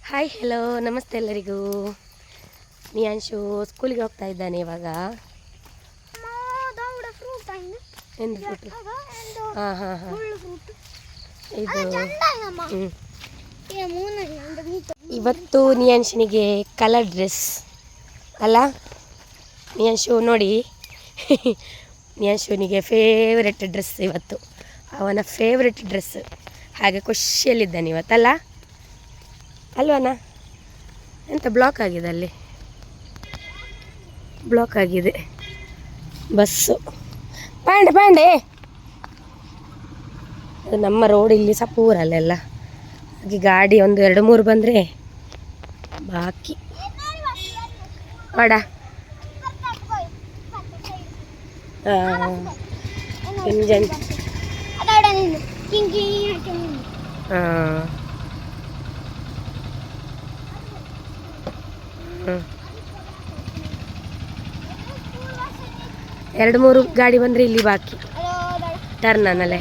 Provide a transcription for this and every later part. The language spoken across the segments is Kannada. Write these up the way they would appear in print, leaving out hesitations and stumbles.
ಹಾಯ್ ಹೆಲೋ ನಮಸ್ತೆ ಎಲ್ಲರಿಗೂ. ನಿಯಾಂಶು ಸ್ಕೂಲಿಗೆ ಹೋಗ್ತಾ ಇದ್ದಾನೆ ಇವಾಗ. ಎಂದು ಫ್ರೂಟು? ಹಾಂ ಹಾಂ ಹಾಂ, ಇದು ಇವತ್ತು ನಿಯಾಂಶನಿಗೆ ಕಲರ್ ಡ್ರೆಸ್ ಅಲ್ಲ. ನಿಯಾಂಶು ನೋಡಿ, ನಿಯಾಂಶುನಿಗೆ ಫೇವ್ರೆಟ್ ಡ್ರೆಸ್ ಇವತ್ತು, ಅವನ ಫೇವ್ರೆಟ್ ಡ್ರೆಸ್. ಹಾಗೆ ಖುಷಿಯಲ್ಲಿದ್ದಾನೆ ಇವತ್ತಲ್ಲ ಅಲ್ವಣ್ಣ? ಎಂತ ಬ್ಲಾಕ್ ಆಗಿದೆ, ಅಲ್ಲಿ ಬ್ಲಾಕ್ ಆಗಿದೆ ಬಸ್ಸು. ಪಾಂಡೆ ಅದು ನಮ್ಮ ರೋಡ್ ಇಲ್ಲಿ ಸಪೂರಲ್ಲೆಲ್ಲ, ಹಾಗೆ ಗಾಡಿ ಒಂದು 2-3 ಬಂದರೆ ಬಾಕಿ. ವಾಡ ಇಂಜನ್ ಹಾಂ 2-3 ಗಾಡಿ ಬಂದರೆ ಇಲ್ಲಿ ಬಾಕಿ ಟರ್ನಲ್ಲೇ.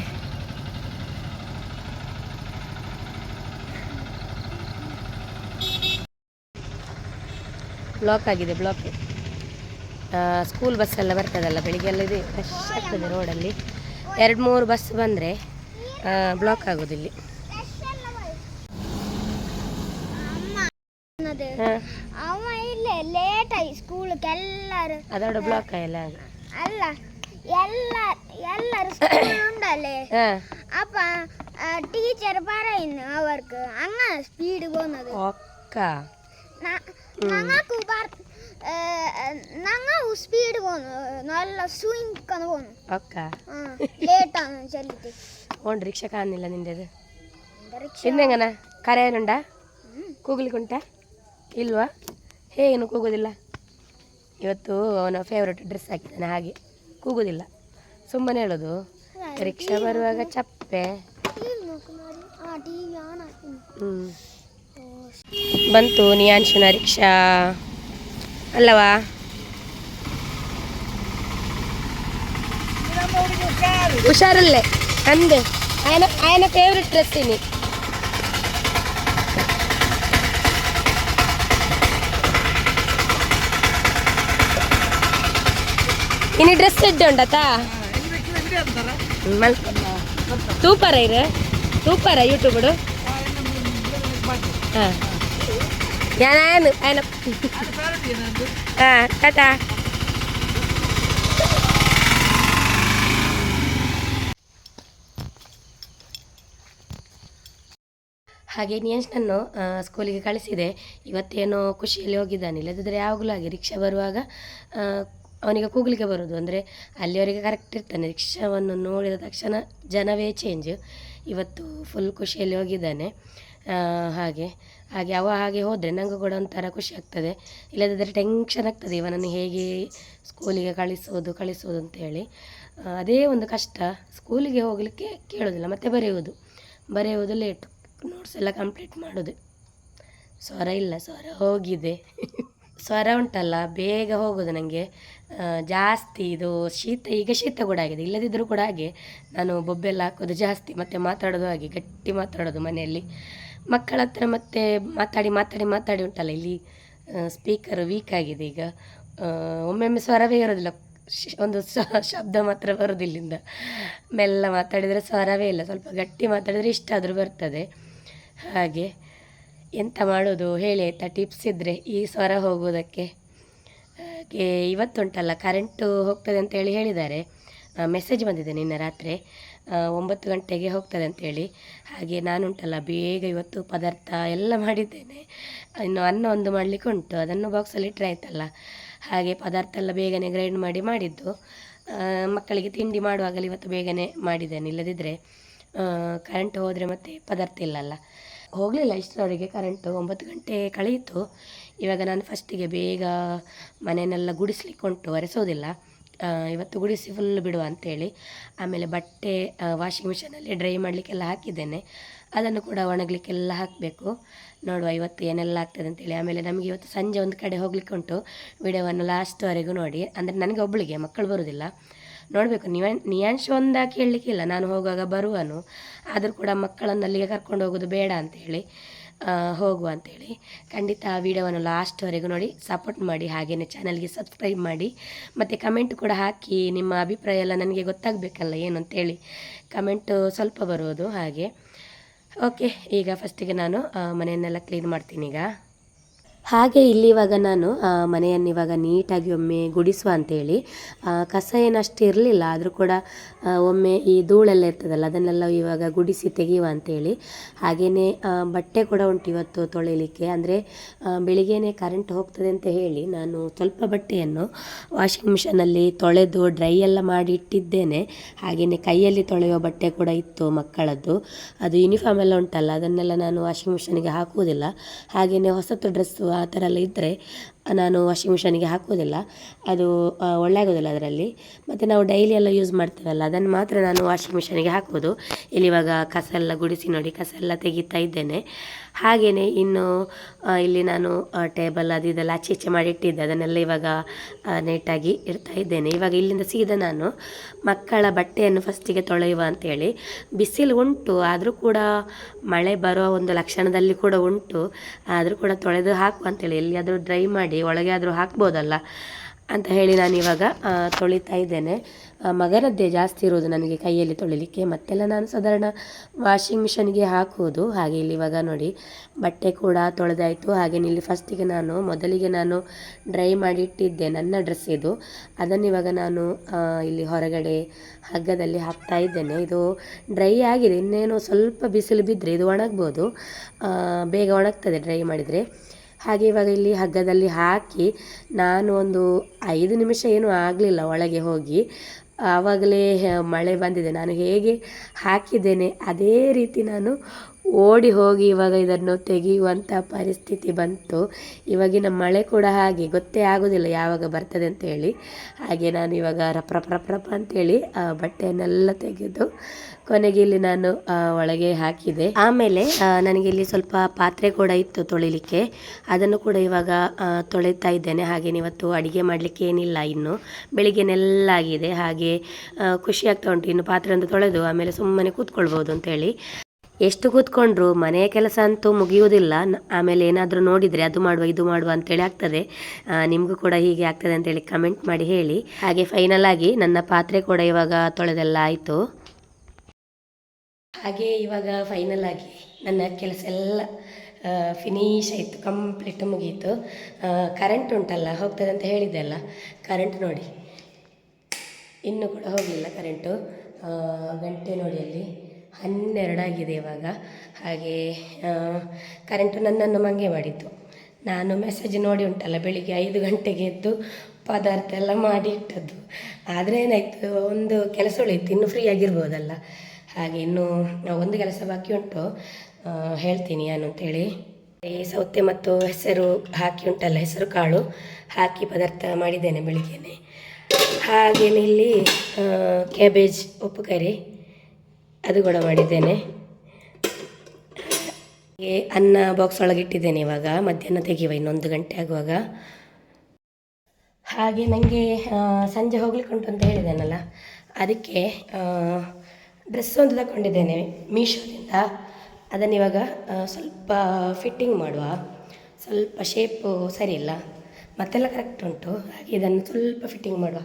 ಬ್ಲಾಕ್ ಆಗಿದೆ, ಬ್ಲಾಕ್. ಸ್ಕೂಲ್ ಬಸ್ಸೆಲ್ಲ ಬರ್ತದಲ್ಲ ಬೆಳಿಗ್ಗೆಲ್ಲ, ಇದೆ ರಶ್ ಆಗ್ತದೆ ರೋಡಲ್ಲಿ. 2-3 ಬಸ್ ಬಂದರೆ ಬ್ಲಾಕ್ ಆಗೋದಿಲ್ಲಿ. ಅವ ಇಲ್ಲೇ ಲೇಟ್ ಆಗಿ ಸ್ಕೂಲ್ಗೆ ಎಲ್ಲರೂ ಅದೋಡ ಬ್ಲಾಕ್ ಎಲ್ಲ ಅಲ್ಲ, ಎಲ್ಲರೂ ಸ್ಕೂಲ್ ಉಂಡಲ್ಲೇ ಅಪ್ಪ ಟೀಚರ್ പറയുന്നു അവർക്ക് അങ്ങനെ സ്പീഡ് പോകുന്നത് ഒക്കെ ഞങ്ങൾ സ്പീഡ് പോകുന്നു, നല്ല സ്വിംഗ് പോകുന്നു. ഒക്കെ ലേറ്റ് ആണ് ചെല്ലിട്ട്. ഓണ്ട് റിക്ഷ കാണുന്നില്ല നിൻ്റെത്. ഇന്നെങ്ങനെ കരയാനുണ്ടാ? ಕೂಗ್ಲಿಕ್ಕುಂಟಾ ಇಲ್ವಾ? ಹೇಗೇನು ಕೂಗೋದಿಲ್ಲ? ಇವತ್ತು ಅವನ ಫೇವ್ರೆಟ್ ಡ್ರೆಸ್ ಹಾಕಿದ್ದಾನೆ, ಹಾಗೆ ಕೂಗೋದಿಲ್ಲ, ಸುಮ್ಮನೆ ಹೇಳೋದು. ರಿಕ್ಷಾ ಬರುವಾಗ ಚಪ್ಪೆ. ಬಂತು ನಿಯಾಂಶುನ ರಿಕ್ಷಾ ಅಲ್ಲವಾ? ಹುಷಾರಲ್ಲೇ ಅಂದೆ, ఆయన ಫೇವ್ರೆಟ್ ಡ್ರೆಸ್ ini. ಇನ್ನು ಡ್ರೆಸ್ ಎಡ್ಡೆ ಉಂಡತಾ? ತೂಪರ ಇರು, ತೂಪರ ಯೂಟ್ಯೂಬ್ ಹಾಂ ಯಾನು ಹಾಂ ಟಾಟಾ. ಹಾಗೆ ನಿಯಂಶನನ್ನು ಸ್ಕೂಲಿಗೆ ಕಳಿಸಿದೆ. ಇವತ್ತೇನೋ ಖುಷಿಯಲ್ಲಿ ಹೋಗಿದ್ದಾನೆ, ಇಲ್ಲದಿದ್ದರೆ ಯಾವಾಗಲೂ ಹಾಗೆ ರಿಕ್ಷಾ ಬರುವಾಗ ಅವನಿಗೆ ಕೂಗಲಿಕ್ಕೆ ಬರೋದು. ಅಂದರೆ ಅಲ್ಲಿವರೆಗೆ ಕರೆಕ್ಟ್ ಇರ್ತಾನೆ, ರಿಕ್ಷಾವನ್ನು ನೋಡಿದ ತಕ್ಷಣ ಜನವೇ ಚೇಂಜ್. ಇವತ್ತು ಫುಲ್ ಖುಷಿಯಲ್ಲಿ ಹೋಗಿದ್ದಾನೆ. ಹಾಗೆ ಅವ ಹಾಗೆ ಹೋದರೆ ನನಗೂ ಕೂಡ ಒಂಥರ ಖುಷಿ ಆಗ್ತದೆ, ಇಲ್ಲದಿದ್ದರೆ ಟೆನ್ಷನ್ ಆಗ್ತದೆ ಇವನನ್ನು ಹೇಗೆ ಸ್ಕೂಲಿಗೆ ಕಳಿಸೋದು ಅಂತೇಳಿ. ಅದೇ ಒಂದು ಕಷ್ಟ, ಸ್ಕೂಲಿಗೆ ಹೋಗಲಿಕ್ಕೆ ಕೇಳೋದಿಲ್ಲ, ಮತ್ತು ಬರೆಯುವುದು ಲೇಟು, ನೋಟ್ಸ್ ಎಲ್ಲ ಕಂಪ್ಲೀಟ್ ಮಾಡೋದು. ಸ್ವರ ಇಲ್ಲ, ಸ್ವರ ಹೋಗಿದೆ. ಸ್ವರ ಉಂಟಲ್ಲ ಬೇಗ ಹೋಗೋದು ನನಗೆ ಜಾಸ್ತಿ. ಇದು ಈಗ ಶೀತ ಕೂಡ ಆಗಿದೆ, ಇಲ್ಲದಿದ್ದರೂ ಕೂಡ ಹಾಗೆ ನಾನು ಬೊಬ್ಬೆಲ್ಲ ಹಾಕೋದು ಜಾಸ್ತಿ, ಮತ್ತು ಮಾತಾಡೋದು ಹಾಗೆ ಗಟ್ಟಿ ಮಾತಾಡೋದು ಮನೆಯಲ್ಲಿ ಮಕ್ಕಳ ಹತ್ರ. ಮತ್ತು ಮಾತಾಡಿ ಉಂಟಲ್ಲ, ಇಲ್ಲಿ ಸ್ಪೀಕರ್ ವೀಕ್ ಆಗಿದೆ ಈಗ. ಒಮ್ಮೊಮ್ಮೆ ಸ್ವರವೇ ಇರೋದಿಲ್ಲ, ಒಂದು ಶಬ್ದ ಮಾತ್ರ ಬರೋದಿಲ್ಲಿಂದ. ಮೆಲ್ಲ ಮಾತಾಡಿದರೆ ಸ್ವರವೇ ಇಲ್ಲ, ಸ್ವಲ್ಪ ಗಟ್ಟಿ ಮಾತಾಡಿದರೆ ಇಷ್ಟಾದರೂ ಬರ್ತದೆ. ಹಾಗೆ ಎಂತ ಮಾಡೋದು ಹೇಳಿ ಆಯಿತಾ, ಟಿಪ್ಸ್ ಇದ್ದರೆ ಈ ಸ್ವರ ಹೋಗೋದಕ್ಕೆ. ಹಾಗೆ ಇವತ್ತುಂಟಲ್ಲ ಕರೆಂಟು ಹೋಗ್ತದೆ ಅಂತೇಳಿ ಹೇಳಿದ್ದಾರೆ, ಮೆಸೇಜ್ ಬಂದಿದೆ ನಿನ್ನೆ ರಾತ್ರಿ 9 ಗಂಟೆಗೆ ಹೋಗ್ತದೆ ಅಂತೇಳಿ. ಹಾಗೆ ನಾನುಂಟಲ್ಲ ಬೇಗ ಇವತ್ತು ಪದಾರ್ಥ ಎಲ್ಲ ಮಾಡಿದ್ದೇನೆ, ಇನ್ನು ಅನ್ನ ಒಂದು ಮಾಡಲಿಕ್ಕೆ ಉಂಟು, ಅದನ್ನು ಬಾಕ್ಸಲ್ಲಿ ಇಟ್ಟರೆ ಆಯ್ತಲ್ಲ. ಹಾಗೆ ಪದಾರ್ಥ ಎಲ್ಲ ಬೇಗನೆ ಗ್ರೈಂಡ್ ಮಾಡಿದ್ದು ಮಕ್ಕಳಿಗೆ ತಿಂಡಿ ಮಾಡುವಾಗಲೇ ಇವತ್ತು ಬೇಗನೆ ಮಾಡಿದ್ದೇನೆ. ಇಲ್ಲದಿದ್ದರೆ ಕರೆಂಟ್ ಹೋದರೆ ಮತ್ತೆ ಪದಾರ್ಥ ಇಲ್ಲಲ್ಲ. ಹೋಗಲಿಲ್ಲ ಇಷ್ಟರವರೆಗೆ ಕರೆಂಟು, 9 ಗಂಟೆ ಕಳೆಯಿತು. ಇವಾಗ ನಾನು ಫಸ್ಟಿಗೆ ಬೇಗ ಮನೆಯನ್ನೆಲ್ಲ ಗುಡಿಸ್ಲಿಕ್ಕೆ ಉಂಟು, ಒರೆಸೋದಿಲ್ಲ ಇವತ್ತು, ಗುಡಿಸಿ ಫುಲ್ ಬಿಡುವ ಅಂಥೇಳಿ. ಆಮೇಲೆ ಬಟ್ಟೆ ವಾಷಿಂಗ್ ಮಿಷಿನಲ್ಲಿ ಡ್ರೈ ಮಾಡಲಿಕ್ಕೆಲ್ಲ ಹಾಕಿದ್ದೇನೆ, ಅದನ್ನು ಕೂಡ ಒಣಗಲಿಕ್ಕೆಲ್ಲ ಹಾಕಬೇಕು. ನೋಡುವ ಇವತ್ತು ಏನೆಲ್ಲ ಆಗ್ತದೆ ಅಂತೇಳಿ. ಆಮೇಲೆ ನಮಗೆ ಇವತ್ತು ಸಂಜೆ ಒಂದು ಕಡೆ ಹೋಗ್ಲಿಕ್ಕೆ ಉಂಟು, ವಿಡಿಯೋವನ್ನು ಲಾಸ್ಟ್ವರೆಗೂ ನೋಡಿ. ಅಂದರೆ ನನಗೆ ಒಬ್ಬಳಿಗೆ, ಮಕ್ಕಳು ಬರೋದಿಲ್ಲ. ನೋಡಬೇಕು. ನಿಯಾಂಶು ಒಂದಾಗಿ ಹೇಳಲಿಕ್ಕಿಲ್ಲ, ನಾನು ಹೋಗುವಾಗ ಬರುವನು, ಆದರೂ ಕೂಡ ಮಕ್ಕಳನ್ನು ಅಲ್ಲಿಗೆ ಕರ್ಕೊಂಡು ಹೋಗೋದು ಬೇಡ ಅಂಥೇಳಿ ಹೋಗುವ ಅಂತೇಳಿ. ಖಂಡಿತ ಆ ವಿಡಿಯೋವನ್ನು ಲಾಸ್ಟ್ವರೆಗೂ ನೋಡಿ, ಸಪೋರ್ಟ್ ಮಾಡಿ, ಹಾಗೆಯೇ ಚಾನಲ್ಗೆ ಸಬ್ಸ್ಕ್ರೈಬ್ ಮಾಡಿ, ಮತ್ತು ಕಮೆಂಟ್ ಕೂಡ ಹಾಕಿ. ನಿಮ್ಮ ಅಭಿಪ್ರಾಯ ಎಲ್ಲ ನನಗೆ ಗೊತ್ತಾಗಬೇಕಲ್ಲ ಏನು ಅಂತೇಳಿ. ಕಮೆಂಟು ಸ್ವಲ್ಪ ಬರುವುದು ಹಾಗೆ. ಓಕೆ, ಈಗ ಫಸ್ಟಿಗೆ ನಾನು ಮನೆಯನ್ನೆಲ್ಲ ಕ್ಲೀನ್ ಮಾಡ್ತೀನಿ ಈಗ. ಹಾಗೆ ಇಲ್ಲಿ ಇವಾಗ ನಾನು ಮನೆಯನ್ನು ಇವಾಗ ನೀಟಾಗಿ ಒಮ್ಮೆ ಗುಡಿಸುವ ಅಂತೇಳಿ. ಕಸ ಏನಷ್ಟು ಇರಲಿಲ್ಲ, ಆದರೂ ಕೂಡ ಒಮ್ಮೆ ಈ ಧೂಳೆಲ್ಲ ಇರ್ತದಲ್ಲ ಅದನ್ನೆಲ್ಲ ಇವಾಗ ಗುಡಿಸಿ ತೆಗೆಯುವ ಅಂತೇಳಿ. ಹಾಗೆಯೇ ಬಟ್ಟೆ ಕೂಡ ಉಂಟು ಇವತ್ತು ತೊಳಿಲಿಕ್ಕೆ. ಅಂದರೆ ಬೆಳಿಗ್ಗೆನೇ ಕರೆಂಟ್ ಹೋಗ್ತದೆ ಅಂತ ಹೇಳಿ ನಾನು ಸ್ವಲ್ಪ ಬಟ್ಟೆಯನ್ನು ವಾಷಿಂಗ್ ಮಿಷನಲ್ಲಿ ತೊಳೆದು ಡ್ರೈ ಎಲ್ಲ ಮಾಡಿ ಇಟ್ಟಿದ್ದೇನೆ. ಹಾಗೆಯೇ ಕೈಯಲ್ಲಿ ತೊಳೆಯುವ ಬಟ್ಟೆ ಕೂಡ ಇತ್ತು ಮಕ್ಕಳದ್ದು, ಅದು ಯೂನಿಫಾರ್ಮ್ ಎಲ್ಲ ಉಂಟಲ್ಲ ಅದನ್ನೆಲ್ಲ ನಾನು ವಾಷಿಂಗ್ ಮಿಷನಿಗೆ ಹಾಕುವುದಿಲ್ಲ. ಹಾಗೆಯೇ ಹೊಸತು ಡ್ರೆಸ್ಸು ಆ ಥರ ಎಲ್ಲ ಇದ್ದರೆ ನಾನು ವಾಷಿಂಗ್ ಮಿಷನಿಗೆ ಹಾಕೋದಿಲ್ಲ, ಅದು ಒಳ್ಳೆ ಆಗೋದಿಲ್ಲ ಅದರಲ್ಲಿ. ಮತ್ತು ನಾವು ಡೈಲಿ ಎಲ್ಲ ಯೂಸ್ ಮಾಡ್ತೇವಲ್ಲ ಅದನ್ನು ಮಾತ್ರ ನಾನು ವಾಷಿಂಗ್ ಮಿಷನಿಗೆ ಹಾಕೋದು. ಇಲ್ಲಿ ಇವಾಗ ಕಸ ಎಲ್ಲ ಗುಡಿಸಿ ನೋಡಿ, ಕಸ ಎಲ್ಲ ತೆಗಿತಾ ಇದ್ದೇನೆ. ಹಾಗೆಯೇ ಇನ್ನು ಇಲ್ಲಿ ನಾನು ಟೇಬಲ್ ಅದು ಇದೆಲ್ಲ ಆಚೆ ಈಚೆ ಮಾಡಿ ಇಟ್ಟಿದ್ದೆ, ಅದನ್ನೆಲ್ಲ ಇವಾಗ ನೀಟಾಗಿ ಇಡ್ತಾ ಇದ್ದೇನೆ. ಇವಾಗ ಇಲ್ಲಿಂದ ಸೀದಾ ನಾನು ಮಕ್ಕಳ ಬಟ್ಟೆಯನ್ನು ಫಸ್ಟಿಗೆ ತೊಳೆಯುವ ಅಂತೇಳಿ. ಬಿಸಿಲು ಉಂಟು, ಆದರೂ ಕೂಡ ಮಳೆ ಬರುವ ಒಂದು ಲಕ್ಷಣದಲ್ಲಿ ಕೂಡ ಉಂಟು, ಆದರೂ ಕೂಡ ತೊಳೆದು ಹಾಕುವ ಅಂತೇಳಿ. ಎಲ್ಲಿಯಾದರೂ ಡ್ರೈ ಮಾಡಿ ಒಳಗೆ ಆದರೂ ಹಾಕ್ಬೋದಲ್ಲ ಅಂತ ಹೇಳಿ ನಾನು ಇವಾಗ ತೊಳಿತಾ ಇದ್ದೇನೆ. ಮಗನದ್ದೇ ಜಾಸ್ತಿ ಇರೋದು ನನಗೆ ಕೈಯಲ್ಲಿ ತೊಳಿಲಿಕ್ಕೆ, ಮತ್ತೆಲ್ಲ ನಾನು ಸಾಧಾರಣ ವಾಷಿಂಗ್ ಮಿಷನ್ಗೆ ಹಾಕುವುದು. ಹಾಗೆ ಇಲ್ಲಿ ಇವಾಗ ನೋಡಿ ಬಟ್ಟೆ ಕೂಡ ತೊಳೆದಾಯಿತು. ಹಾಗೆ ಇಲ್ಲಿ ಫಸ್ಟಿಗೆ ಮೊದಲಿಗೆ ನಾನು ಡ್ರೈ ಮಾಡಿ ಇಟ್ಟಿದ್ದೆ ನನ್ನ ಡ್ರೆಸ್ ಇದು, ಅದನ್ನು ಇವಾಗ ನಾನು ಇಲ್ಲಿ ಹೊರಗಡೆ ಹಗ್ಗದಲ್ಲಿ ಹಾಕ್ತಾ ಇದ್ದೇನೆ. ಇದು ಡ್ರೈ ಆಗಿದೆ, ಇನ್ನೇನು ಸ್ವಲ್ಪ ಬಿಸಿಲು ಬಿದ್ದರೆ ಇದು ಒಣಗ್ಬೋದು, ಬೇಗ ಒಣಗ್ತದೆ ಡ್ರೈ ಮಾಡಿದರೆ. ಹಾಗೆ ಇವಾಗ ಇಲ್ಲಿ ಹಗ್ಗದಲ್ಲಿ ಹಾಕಿ ನಾನು ಒಂದು 5 ನಿಮಿಷ ಏನೂ ಆಗಲಿಲ್ಲ ಒಳಗೆ ಹೋಗಿ, ಆವಾಗಲೇ ಮಳೆ ಬಂದಿದೆ. ನಾನು ಹೇಗೆ ಹಾಕಿದ್ದೇನೆ ಅದೇ ರೀತಿ ನಾನು ಓಡಿ ಹೋಗಿ ಇವಾಗ ಇದನ್ನು ತೆಗೆಯುವಂಥ ಪರಿಸ್ಥಿತಿ ಬಂತು. ಇವಾಗಿನ ಮಳೆ ಕೂಡ ಹಾಗೆ ಗೊತ್ತೇ ಆಗೋದಿಲ್ಲ ಯಾವಾಗ ಬರ್ತದೆ ಅಂತೇಳಿ. ಹಾಗೆ ನಾನು ಇವಾಗ ರಪ್ರಪ್ರಪ್ರಪ್ಪ ಅಂತೇಳಿ ಬಟ್ಟೆಯನ್ನೆಲ್ಲ ತೆಗೆದು ಕೊನೆಗೆ ಇಲ್ಲಿ ನಾನು ಒಳಗೆ ಹಾಕಿದೆ. ಆಮೇಲೆ ನನಗೆ ಇಲ್ಲಿ ಸ್ವಲ್ಪ ಪಾತ್ರೆ ಕೂಡ ಇತ್ತು ತೊಳಿಲಿಕ್ಕೆ, ಅದನ್ನು ಕೂಡ ಇವಾಗ ತೊಳಿತಾ ಇದ್ದೇನೆ. ಹಾಗೇನೆ ಇವತ್ತು ಅಡುಗೆ ಮಾಡಲಿಕ್ಕೆ ಏನಿಲ್ಲ, ಇನ್ನು ಬೆಳಿಗ್ಗೆನೆಲ್ಲ ಆಗಿದೆ. ಹಾಗೆ ಖುಷಿ ಆಗ್ತಾ ಉಂಟು, ಇನ್ನು ಪಾತ್ರೆ ಒಂದು ತೊಳೆದು ಆಮೇಲೆ ಸುಮ್ಮನೆ ಕೂತ್ಕೊಳ್ಬೋದು ಅಂತೇಳಿ. ಎಷ್ಟು ಕೂತ್ಕೊಂಡ್ರು ಮನೆಯ ಕೆಲಸ ಅಂತೂ ಮುಗಿಯುವುದಿಲ್ಲ. ಆಮೇಲೆ ಏನಾದರೂ ನೋಡಿದರೆ ಅದು ಮಾಡುವ ಇದು ಮಾಡುವ ಅಂತೇಳಿ ಆಗ್ತದೆ. ನಿಮಗೂ ಕೂಡ ಹೀಗೆ ಆಗ್ತದೆ ಅಂತೇಳಿ ಕಮೆಂಟ್ ಮಾಡಿ ಹೇಳಿ. ಹಾಗೆ ಫೈನಲ್ ಆಗಿ ನನ್ನ ಪಾತ್ರೆ ಕೂಡ ಇವಾಗ ತೊಳೆದೆಲ್ಲ ಆಯಿತು. ಹಾಗೆ ಇವಾಗ ಫೈನಲ್ ಆಗಿ ನನ್ನ ಕೆಲಸ ಎಲ್ಲ ಫಿನಿಶ್ ಆಯಿತು, ಕಂಪ್ಲೀಟ್ ಮುಗೀತು. ಕರೆಂಟ್ ಉಂಟಲ್ಲ, ಹೋಗ್ತದೆ ಅಂತ ಹೇಳಿದ್ದೆ ಅಲ್ಲ, ಕರೆಂಟ್ ನೋಡಿ ಇನ್ನೂ ಕೂಡ ಹೋಗಲಿಲ್ಲ ಕರೆಂಟು. ಗಂಟೆ ನೋಡಿ ಅಲ್ಲಿ 12 ಆಗಿದೆ ಇವಾಗ. ಹಾಗೆ ಕರೆಂಟು ನನ್ನನ್ನು ಮಂಗೆ ಮಾಡಿತ್ತು. ನಾನು ಮೆಸೇಜ್ ನೋಡಿ ಉಂಟಲ್ಲ, ಬೆಳಿಗ್ಗೆ 5 ಗಂಟೆಗೆ ಎದ್ದು ಪದಾರ್ಥ ಎಲ್ಲ ಮಾಡಿ ಇಟ್ಟದ್ದು. ಆದರೆ ಏನಾಯಿತು, ಒಂದು ಕೆಲಸ ಉಳಿಯಿತು, ಇನ್ನೂ ಫ್ರೀ ಆಗಿರ್ಬೋದಲ್ಲ. ಹಾಗೆ ಇನ್ನೂ ಒಂದು ಕೆಲಸ ಬಾಕಿ ಉಂಟು, ಹೇಳ್ತೀನಿ ಏನು ಅಂತೇಳಿ. ಸೌತೆ ಮತ್ತು ಹೆಸರು ಹಾಕಿ ಉಂಟಲ್ಲ, ಹೆಸರು ಕಾಳು ಹಾಕಿ ಪದಾರ್ಥ ಮಾಡಿದ್ದೇನೆ ಬೆಳಿಗ್ಗೆನೆ. ಹಾಗೆಯೇ ಇಲ್ಲಿ ಕ್ಯಾಬೇಜ್ ಉಪ್ಪು ಕರಿ ಅದು ಕೂಡ ಮಾಡಿದ್ದೇನೆ. ಹಾಗೆ ಅನ್ನ ಬಾಕ್ಸ್ ಒಳಗೆ ಇಟ್ಟಿದ್ದೇನೆ, ಇವಾಗ ಮಧ್ಯಾಹ್ನ ತೆಗೆಯುವ, ಇನ್ನೊಂದು ಗಂಟೆ ಆಗುವಾಗ. ಹಾಗೆ ನನಗೆ ಸಂಜೆ ಹೋಗ್ಲಿಕ್ಕೆ ಉಂಟು ಅಂತ ಹೇಳಿದ್ದೇನಲ್ಲ, ಅದಕ್ಕೆ ಡ್ರೆಸ್ ಒಂದು ತಗೊಂಡಿದ್ದೇನೆ ಮೀಶೋದಿಂದ. ಅದನ್ನು ಇವಾಗ ಸ್ವಲ್ಪ ಫಿಟ್ಟಿಂಗ್ ಮಾಡುವ, ಸ್ವಲ್ಪ ಶೇಪು ಸರಿ ಇಲ್ಲ, ಮತ್ತೆಲ್ಲ ಕರೆಕ್ಟ್ ಉಂಟು. ಹಾಗೆ ಇದನ್ನು ಸ್ವಲ್ಪ ಫಿಟ್ಟಿಂಗ್ ಮಾಡುವ.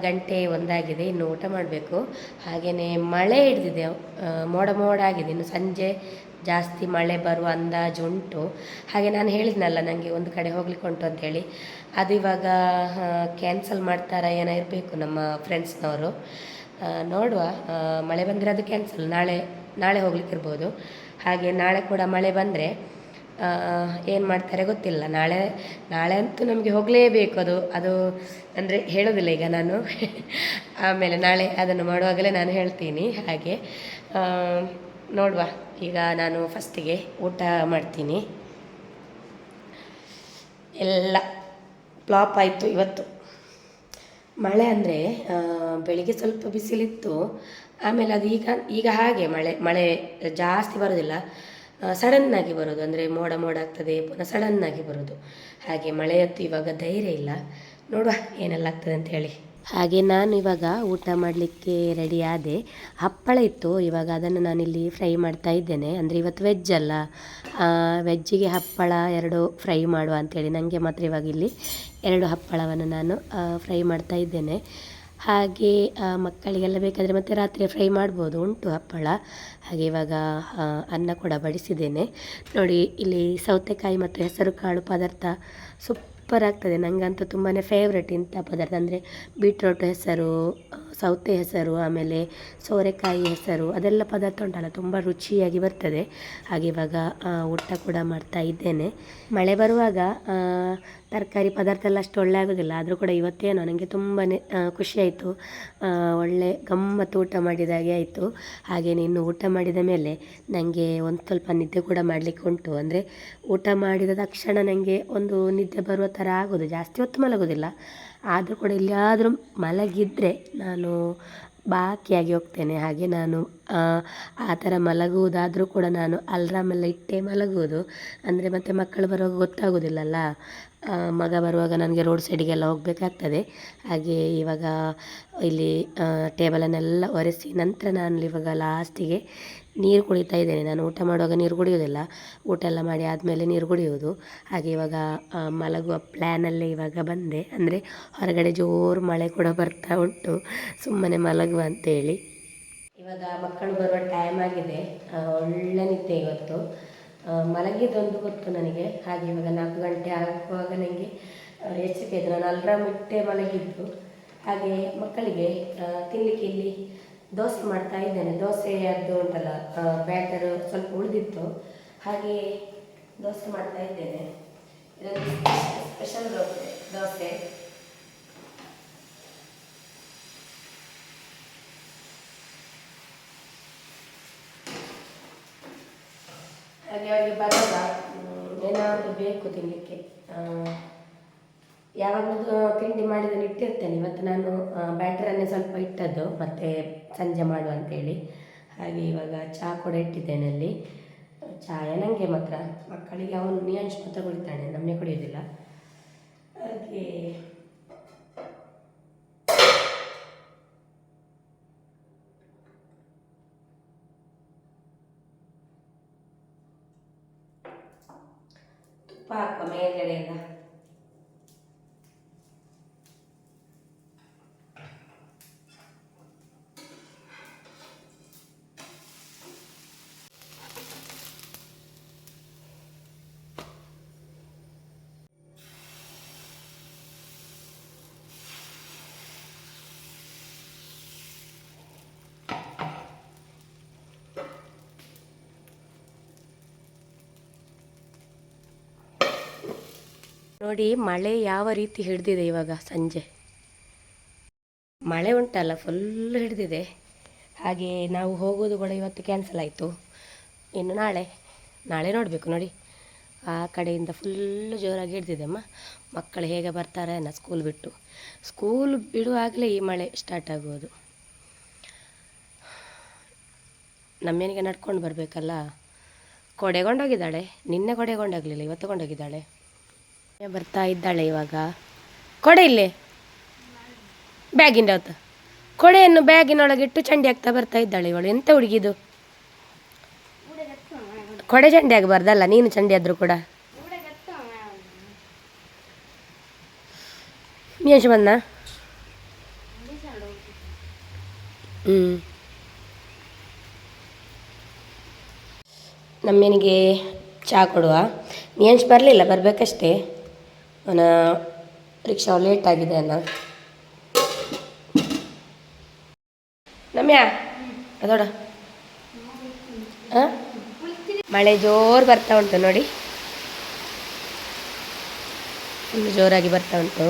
ಗಂಟೆ 1 ಆಗಿದೆ, ಇನ್ನು ಊಟ ಮಾಡಬೇಕು. ಹಾಗೆಯೇ ಮಳೆ ಹಿಡಿದಿದೆ, ಮೋಡ ಮೋಡ ಆಗಿದೆ, ಇನ್ನು ಸಂಜೆ ಜಾಸ್ತಿ ಮಳೆ ಬರುವ ಅಂದಾಜು ಉಂಟು. ಹಾಗೆ ನಾನು ಹೇಳಿದ್ನಲ್ಲ ನನಗೆ ಒಂದು ಕಡೆ ಹೋಗ್ಲಿಕ್ಕೆ ಉಂಟು ಅಂತೇಳಿ, ಅದು ಇವಾಗ ಕ್ಯಾನ್ಸಲ್ ಮಾಡ್ತಾರಾ ಏನೋ ಇರಬೇಕು ನಮ್ಮ ಫ್ರೆಂಡ್ಸ್ನವರು. ನೋಡುವ, ಮಳೆ ಬಂದರೆ ಅದು ಕ್ಯಾನ್ಸಲ್, ನಾಳೆ ಹೋಗ್ಲಿಕ್ಕಿರ್ಬೋದು. ಹಾಗೆ ನಾಳೆ ಕೂಡ ಮಳೆ ಬಂದರೆ ಏನು ಮಾಡ್ತಾರೆ ಗೊತ್ತಿಲ್ಲ. ನಾಳೆ ಅಂತೂ ನಮಗೆ ಹೋಗಲೇಬೇಕು. ಅದು ಅಂದರೆ ಹೇಳೋದಿಲ್ಲ ಈಗ ನಾನು ಆಮೇಲೆ ನಾಳೆ ಅದನ್ನು ಮಾಡುವಾಗಲೇ ನಾನು ಹೇಳ್ತೀನಿ. ಹಾಗೆ ನೋಡುವ. ಈಗ ನಾನು ಫಸ್ಟಿಗೆ ಊಟ ಮಾಡ್ತೀನಿ. ಎಲ್ಲ ಫ್ಲಾಪ್ ಆಯಿತು ಇವತ್ತು. ಮಳೆ ಅಂದರೆ ಬೆಳಿಗ್ಗೆ ಸ್ವಲ್ಪ ಬಿಸಿಲಿತ್ತು, ಆಮೇಲೆ ಅದು ಈಗ ಹಾಗೆ ಮಳೆ ಜಾಸ್ತಿ ಬರೋದಿಲ್ಲ, ಸಡನ್ನಾಗಿ ಬರೋದು. ಅಂದರೆ ಮೋಡ ಮೋಡ ಆಗ್ತದೆ, ಪುನಃ ಸಡನ್ನಾಗಿ ಬರೋದು. ಹಾಗೆ ಮಳೆಯತ್ತು ಇವಾಗ ಧೈರ್ಯ ಇಲ್ಲ. ನೋಡುವ ಏನೆಲ್ಲ ಆಗ್ತದೆ ಅಂತ ಹೇಳಿ. ಹಾಗೆ ನಾನು ಇವಾಗ ಊಟ ಮಾಡಲಿಕ್ಕೆ ರೆಡಿ ಆದೆ. ಹಪ್ಪಳ ಇತ್ತು, ಇವಾಗ ಅದನ್ನು ನಾನಿಲ್ಲಿ ಫ್ರೈ ಮಾಡ್ತಾ ಇದ್ದೇನೆ. ಅಂದರೆ ಇವತ್ತು ವೆಜ್ ಅಲ್ಲ, ವೆಜ್ಜಿಗೆ ಹಪ್ಪಳ 2 ಫ್ರೈ ಮಾಡುವ ಅಂಥೇಳಿ ನನಗೆ ಮಾತ್ರ ಇವಾಗ ಇಲ್ಲಿ 2 ಹಪ್ಪಳವನ್ನು ನಾನು ಫ್ರೈ ಮಾಡ್ತಾ ಇದ್ದೇನೆ. ಹಾಗೆ ಮಕ್ಕಳಿಗೆಲ್ಲ ಬೇಕಾದರೆ ಮತ್ತೆ ರಾತ್ರಿ ಫ್ರೈ ಮಾಡ್ಬೋದು, ಉಂಟು ಹಪ್ಪಳ. ಹಾಗೆ ಇವಾಗ ಅನ್ನ ಕೂಡ ಬಡಿಸಿದ್ದೇನೆ. ನೋಡಿ ಇಲ್ಲಿ ಸೌತೆಕಾಯಿ ಮತ್ತು ಹೆಸರು ಕಾಳು ಪದಾರ್ಥ ಸೂಪರ್ ಆಗ್ತದೆ. ನನಗಂತೂ ತುಂಬಾ ಫೇವ್ರೆಟ್ ಇಂಥ ಪದಾರ್ಥ. ಅಂದರೆ ಬೀಟ್ರೋಟ್ ಹೆಸರು, ಸೌತೆ ಹೆಸರು, ಆಮೇಲೆ ಸೋರೆಕಾಯಿ ಹೆಸರು, ಅದೆಲ್ಲ ಪದಾರ್ಥ ಉಂಟಲ್ಲ, ತುಂಬ ರುಚಿಯಾಗಿ ಬರ್ತದೆ. ಹಾಗೆ ಇವಾಗ ಊಟ ಕೂಡ ಮಾಡ್ತಾ ಇದ್ದೇನೆ. ಮಳೆ ಬರುವಾಗ ತರಕಾರಿ ಪದಾರ್ಥ ಎಲ್ಲ ಅಷ್ಟು ಒಳ್ಳೆ ಆಗೋದಿಲ್ಲ, ಆದರೂ ಕೂಡ ಇವತ್ತೇನೋ ನನಗೆ ತುಂಬಾ ಖುಷಿಯಾಯಿತು. ಒಳ್ಳೆ ಗಮ್ಮತ್ತು ಊಟ ಮಾಡಿದಾಗೆ ಆಯಿತು. ಹಾಗೆಯೇ ಇನ್ನು ಊಟ ಮಾಡಿದ ಮೇಲೆ ನನಗೆ ಒಂದು ಸ್ವಲ್ಪ ನಿದ್ದೆ ಕೂಡ ಮಾಡಲಿಕ್ಕೆ ಉಂಟು. ಅಂದರೆ ಊಟ ಮಾಡಿದ ತಕ್ಷಣ ನನಗೆ ಒಂದು ನಿದ್ದೆ ಬರುವ ಥರ ಆಗೋದು, ಜಾಸ್ತಿ ಹೊತ್ತು ಮಲಗೋದಿಲ್ಲ. ಆದರೂ ಕೂಡ ಎಲ್ಲಿಯಾದರೂ ಮಲಗಿದರೆ ನಾನು ಬಾಕಿಯಾಗಿ ಹೋಗ್ತೇನೆ. ಹಾಗೆ ನಾನು ಆ ಥರ ಮಲಗುವುದಾದರೂ ಕೂಡ ನಾನು ಅಲ್ರಾಮ್ ಎಲ್ಲ ಇಟ್ಟೇ ಮಲಗುವುದು. ಅಂದರೆ ಮತ್ತೆ ಮಕ್ಕಳು ಬರುವಾಗ ಗೊತ್ತಾಗೋದಿಲ್ಲಲ್ಲ, ಮಗ ಬರುವಾಗ ನನಗೆ ರೋಡ್ ಸೈಡಿಗೆಲ್ಲ ಹೋಗಬೇಕಾಗ್ತದೆ. ಹಾಗೆ ಇವಾಗ ಇಲ್ಲಿ ಟೇಬಲನ್ನೆಲ್ಲ ಒರೆಸಿ ನಂತರ ನಾನು ಇವಾಗ ಲಾಸ್ಟಿಗೆ ನೀರು ಕುಡಿತಾ ಇದ್ದೇನೆ. ನಾನು ಊಟ ಮಾಡುವಾಗ ನೀರು ಕುಡಿಯೋದಿಲ್ಲ, ಊಟ ಎಲ್ಲ ಮಾಡಿ ಆದಮೇಲೆ ನೀರು ಕುಡಿಯೋದು. ಹಾಗೆ ಇವಾಗ ಮಲಗುವ ಪ್ಲ್ಯಾನಲ್ಲೇ ಇವಾಗ ಬಂದೆ. ಅಂದರೆ ಹೊರಗಡೆ ಜೋರು ಮಳೆ ಕೂಡ ಬರ್ತಾ ಉಂಟು, ಸುಮ್ಮನೆ ಮಲಗುವ ಅಂತೇಳಿ. ಇವಾಗ ಮಕ್ಕಳು ಬರುವ ಟೈಮ್ ಆಗಿದೆ. ಒಳ್ಳೆ ನಿದ್ದೆ ಇವತ್ತು. ಮಲಗಿದ್ದೊಂದು ಗೊತ್ತು ನನಗೆ. ಹಾಗೆ ಇವಾಗ 4 ಗಂಟೆ ಆಗುವಾಗ ನನಗೆ ಎಚ್ಚರಿಕೆ ಆಯಿತು. ನಾನು ಅಲ್ರಾಮ್ ಇಟ್ಟೇ ಮಲಗಿದ್ದು. ಹಾಗೆ ಮಕ್ಕಳಿಗೆ ತಿನ್ನಲಿಕ್ಕೆ ಇಲ್ಲಿ ದೋಸೆ ಮಾಡ್ತಾ ಇದ್ದೇನೆ. ದೋಸೆ ಅದು ಉಂಟಲ್ಲ, ಬ್ಯಾಟರು ಸ್ವಲ್ಪ ಉಳಿದಿತ್ತು, ಹಾಗೆ ದೋಸೆ ಮಾಡ್ತಾ ಇದ್ದೇನೆ. ಇದೊಂದು ಸ್ಪೆಷಲ್ ದೋಸೆ. ಹಾಗೆ ಅವರಿಗೆ ಬರುವಾಗ ಏನಾದರೂ ಬೇಕು ತಿನ್ನಲಿಕ್ಕೆ. ಯಾವಾಗಲೂ ತಿಂಡಿ ಮಾಡಿದ್ದನ್ನು ಇಟ್ಟಿರ್ತೇನೆ. ಇವತ್ತು ನಾನು ಬ್ಯಾಟರನ್ನೇ ಸ್ವಲ್ಪ ಇಟ್ಟದ್ದು, ಮತ್ತು ಸಂಜೆ ಮಾಡುವ ಅಂತೇಳಿ. ಹಾಗೆ ಇವಾಗ ಚಹಾ ಕೂಡ ಇಟ್ಟಿದ್ದೇನೆ ಅಲ್ಲಿ. ಚಾಯ ನನಗೆ ಮಾತ್ರ, ಮಕ್ಕಳಿಗೆ ಅವನು ನಿಯಂಶ್ ಮಾತ್ರ ಕುಡಿತಾನೆ, ನಮ್ಮನೆ ಕುಡಿಯೋದಿಲ್ಲ. ಹಾಗೆ ತುಪ್ಪ ಹಾಕುವ ಮೇಲ್ಗಡೆ ಎಲ್ಲ. ನೋಡಿ ಮಳೆ ಯಾವ ರೀತಿ ಹಿಡಿದಿದೆ ಇವಾಗ. ಸಂಜೆ ಮಳೆ ಉಂಟಲ್ಲ, ಫುಲ್ ಹಿಡಿದಿದೆ. ಹಾಗೆ ನಾವು ಹೋಗೋದು ಕೂಡ ಇವತ್ತು ಕ್ಯಾನ್ಸಲ್ ಆಯಿತು. ಇನ್ನು ನಾಳೆ ನೋಡಬೇಕು. ನೋಡಿ ಆ ಕಡೆಯಿಂದ ಫುಲ್ಲು ಜೋರಾಗಿ ಹಿಡ್ದಿದೆ. ಮಕ್ಕಳು ಹೇಗೆ ಬರ್ತಾರೆ ಸ್ಕೂಲ್ ಬಿಟ್ಟು. ಸ್ಕೂಲ್ ಬಿಡುವಾಗಲೇ ಈ ಮಳೆ ಸ್ಟಾರ್ಟ್ ಆಗುವುದು. ನಮ್ಮೇನಿಗೆ ನಡ್ಕೊಂಡು ಬರಬೇಕಲ್ಲ. ಕೊಡೆಗೊಂಡೋಗಿದ್ದಾಳೆ, ನಿನ್ನೆ ಕೊಡೆಗೊಂಡೋಗಲಿಲ್ಲ, ಇವತ್ತು ಕೊಂಡೋಗಿದ್ದಾಳೆ. ಬರ್ತಾ ಇದ್ದಾಳೆ ಇವಾಗ. ಕೊಡೆ ಇಲ್ಲೇ ಬ್ಯಾಗಿಂದ ಅವತ್ತು ಕೊಡೆಯನ್ನು ಬ್ಯಾಗಿನೊಳಗಿಟ್ಟು ಚಂಡಿ ಆಗ್ತಾ ಬರ್ತಾ ಇದ್ದಾಳೆ ಇವಳು. ಎಂತ ಹುಡುಗಿದು, ಕೊಡೆ ಚಂಡಿ ಆಗಬಾರ್ದಲ್ಲ, ನೀನು ಚಂಡಿ ಆದರೂ ಕೂಡ. ನೀಶು ಬಂದ. ನಮ್ಮನಿಗೆ ಚಹಾ ಕೊಡುವ. ನೀನ್ಸ್ ಬರಲಿಲ್ಲ, ಬರಬೇಕಷ್ಟೇ. ಅವನ ರಿಕ್ಷಾ ಲೇಟ್ ಆಗಿದೆ ಅಲ್ಲ. ನಮ್ಯಾ ಅದೋಡ ಮಳೆ ಜೋರು ಬರ್ತಾ ಉಂಟು ನೋಡಿ, ಇನ್ನು ಜೋರಾಗಿ ಬರ್ತಾ ಉಂಟು.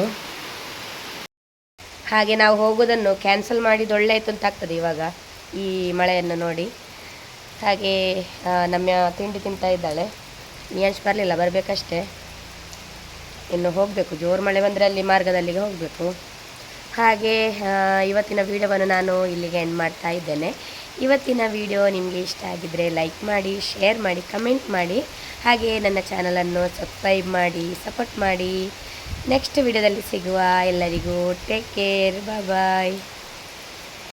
ಹಾಗೆ ನಾವು ಹೋಗೋದನ್ನು ಕ್ಯಾನ್ಸಲ್ ಮಾಡಿದ್ದು ಒಳ್ಳೆ ಆಯಿತು ಅಂತ ಆಗ್ತದೆ ಇವಾಗ ಈ ಮಳೆಯನ್ನು ನೋಡಿ. ಹಾಗೆ ನಮ್ಮ ತಿಂಡಿ ತಿಂತಾ ಇದ್ದಾಳೆ. ನಿಯಾನ್ಶ್ ಬರಲಿಲ್ಲ, ಬರಬೇಕಷ್ಟೇ. ಇನ್ನು ಹೋಗಬೇಕು, ಜೋರು ಮಳೆ ಬಂದರೆ ಅಲ್ಲಿ ಮಾರ್ಗದಲ್ಲಿಗೆ ಹೋಗಬೇಕು. ಹಾಗೆ ಇವತ್ತಿನ ವೀಡಿಯೋವನ್ನು ನಾನು ಇಲ್ಲಿಗೆ ಎಂಡ್ ಮಾಡ್ತಾ ಇದ್ದೇನೆ. ಇವತ್ತಿನ ವಿಡಿಯೋ ನಿಮಗೆ ಇಷ್ಟ ಆಗಿದ್ದರೆ ಲೈಕ್ ಮಾಡಿ, ಶೇರ್ ಮಾಡಿ, ಕಮೆಂಟ್ ಮಾಡಿ. ಹಾಗೆ ನನ್ನ ಚಾನಲನ್ನು ಸಬ್ಸ್ಕ್ರೈಬ್ ಮಾಡಿ, ಸಪೋರ್ಟ್ ಮಾಡಿ. ನೆಕ್ಸ್ಟ್ ವಿಡಿಯೋದಲ್ಲಿ ಸಿಗುವ. ಎಲ್ಲರಿಗೂ ಟೇಕ್ ಕೇರ್, ಬಾಯ್.